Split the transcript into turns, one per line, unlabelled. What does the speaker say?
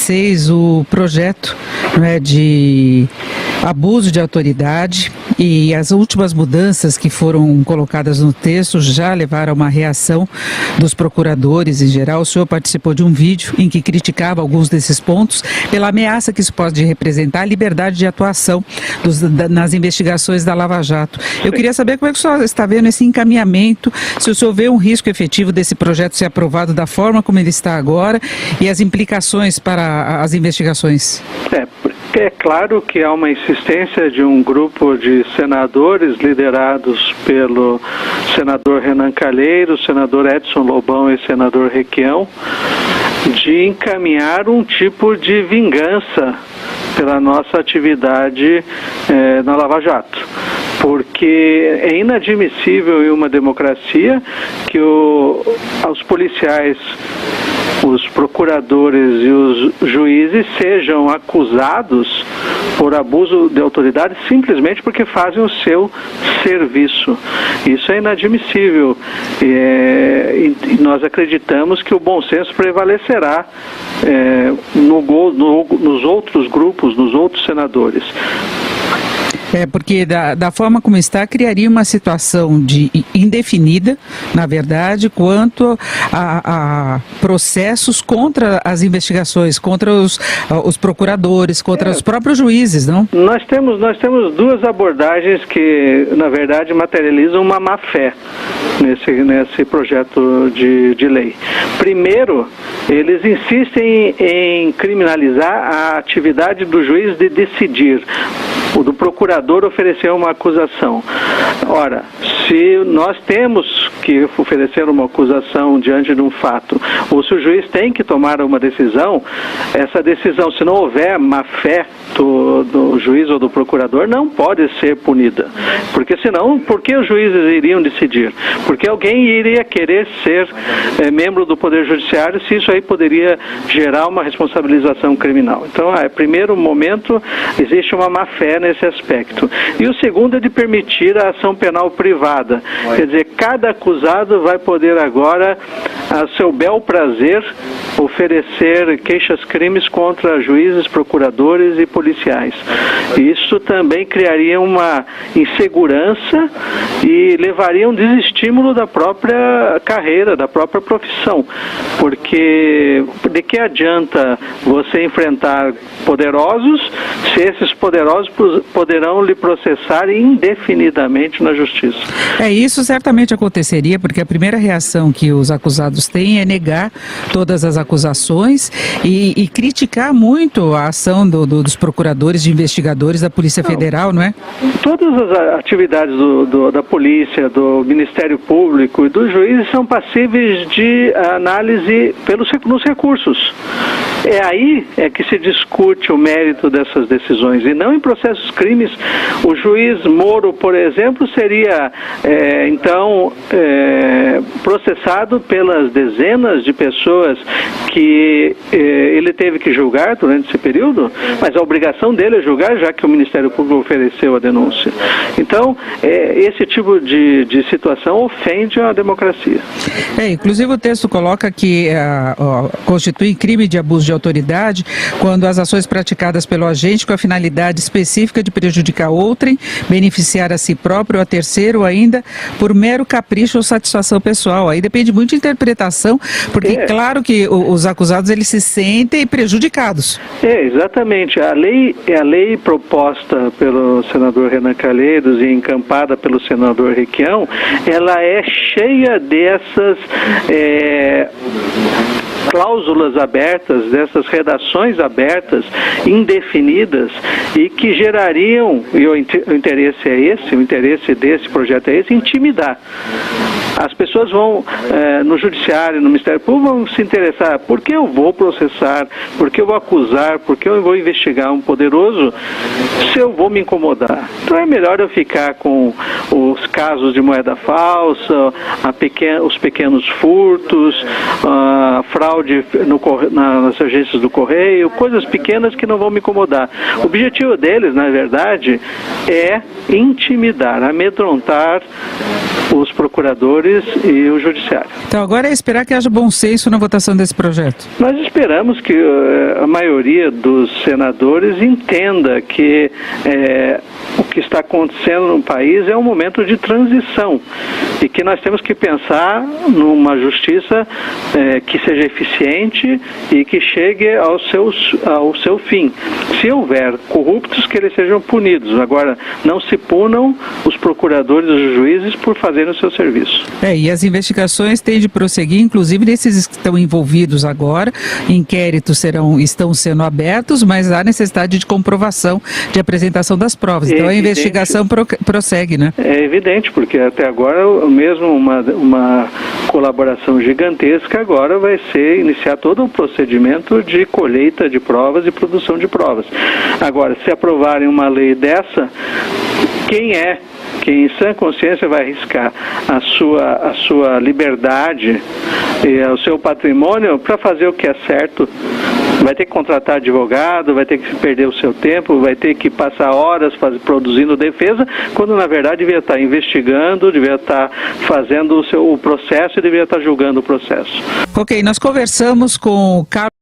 2016 o projeto, né, de abuso de autoridade, e as últimas mudanças que foram colocadas no texto já levaram a uma reação dos procuradores em geral. O senhor participou de um vídeo em que criticava alguns desses pontos pela ameaça que isso pode representar a liberdade de atuação nas investigações da Lava Jato. Eu queria saber como é que o senhor está vendo esse encaminhamento, se o senhor vê um risco efetivo desse projeto ser aprovado da forma como ele está agora e as implicações para as investigações.
É claro que há uma insistência de um grupo de senadores liderados pelo senador Renan Calheiros, senador Edson Lobão e senador Requião, de encaminhar um tipo de vingança pela nossa atividade na Lava Jato. Porque é inadmissível em uma democracia que os policiais, os procuradores e os juízes sejam acusados por abuso de autoridade simplesmente porque fazem o seu serviço. Isso é inadmissível. E nós acreditamos que o bom senso prevalecerá nos outros grupos, nos outros senadores.
Porque da forma como está, criaria uma situação de indefinida, na verdade, quanto a processos contra as investigações, contra os procuradores, contra os próprios juízes, não? Nós temos
duas abordagens que, na verdade, materializam uma má-fé nesse projeto de lei. Primeiro, eles insistem em criminalizar a atividade do juiz de decidir, do procurador oferecer uma acusação. Ora, se nós temos que oferecer uma acusação diante de um fato, ou se o juiz tem que tomar uma decisão, essa decisão, se não houver má-fé do juiz ou do procurador, não pode ser punida. Porque senão, por que os juízes iriam decidir? Porque alguém iria querer ser membro do Poder Judiciário se isso aí poderia gerar uma responsabilização criminal. Então, primeiro momento, existe uma má-fé nesse aspecto. E o segundo é de permitir a ação penal privada. Quer dizer, cada acusado vai poder agora, a seu bel prazer, oferecer queixas-crimes contra juízes, procuradores e policiais. Isso também criaria uma insegurança e levaria a um desestímulo da própria carreira, da própria profissão. Porque de que adianta você enfrentar poderosos se esses poderosos poderão lhe processar indefinidamente na justiça?
Isso certamente aconteceria, porque a primeira reação que os acusados têm é negar todas as acusações e criticar muito a ação dos procuradores, de investigadores da Polícia Federal, não é?
Todas as atividades da polícia, do Ministério Público e dos juízes são passíveis de análise nos recursos. É aí que se discute o mérito dessas decisões, e não em processos crimes. O juiz Moro, por exemplo, seria processado pelas dezenas de pessoas que ele teve que julgar durante esse período, mas a obrigação dele é julgar, já que o Ministério Público ofereceu a denúncia. Então, esse tipo de situação ofende a democracia.
Inclusive o texto coloca que constitui crime de abuso de autoridade quando as ações praticadas pelo agente com a finalidade específica de prejudicar outrem, beneficiar a si próprio ou a terceiro, ou ainda por mero capricho ou satisfação pessoal. Aí depende muito de interpretação, porque claro que os acusados eles se sentem prejudicados.
Exatamente. A lei proposta pelo senador Renan Calheiros e encampada pelo senador Requião, ela é cheia dessas cláusulas abertas, dessas redações abertas, indefinidas, e que gerariam, e o interesse desse projeto é esse, intimidar. As pessoas vão, no Judiciário, no Ministério Público, vão se interessar, por que eu vou processar, por que eu vou acusar, por que eu vou investigar um poderoso, se eu vou me incomodar. Então é melhor eu ficar com os casos de moeda falsa, os pequenos furtos, a fraude nas agências do Correio, coisas pequenas que não vão me incomodar. O objetivo deles, na verdade, é intimidar, amedrontar os procuradores e o judiciário.
Então agora é esperar que haja bom senso na votação desse projeto.
Nós esperamos que a maioria dos senadores entenda que o que está acontecendo no país é um momento de transição e que nós temos que pensar numa justiça que seja eficiente e que chegue ao seu fim. Se houver corruptos, que eles sejam punidos. Agora, não se punam os procuradores e os juízes por fazerem o seu serviço.
E as investigações têm de prosseguir, inclusive desses que estão envolvidos agora. Inquéritos estão sendo abertos, mas há necessidade de comprovação, de apresentação das provas. Então a investigação prossegue, né?
É evidente, porque até agora mesmo uma colaboração gigantesca agora vai ser iniciar todo um procedimento de colheita de provas e produção de provas. Agora, se aprovarem uma lei dessa, quem em sã consciência vai arriscar a sua liberdade e o seu patrimônio para fazer o que é certo? Vai ter que contratar advogado, vai ter que perder o seu tempo, vai ter que passar horas produzindo defesa, quando na verdade devia estar investigando, devia estar fazendo o processo e devia estar julgando o processo.
Ok, nós conversamos com o Carlos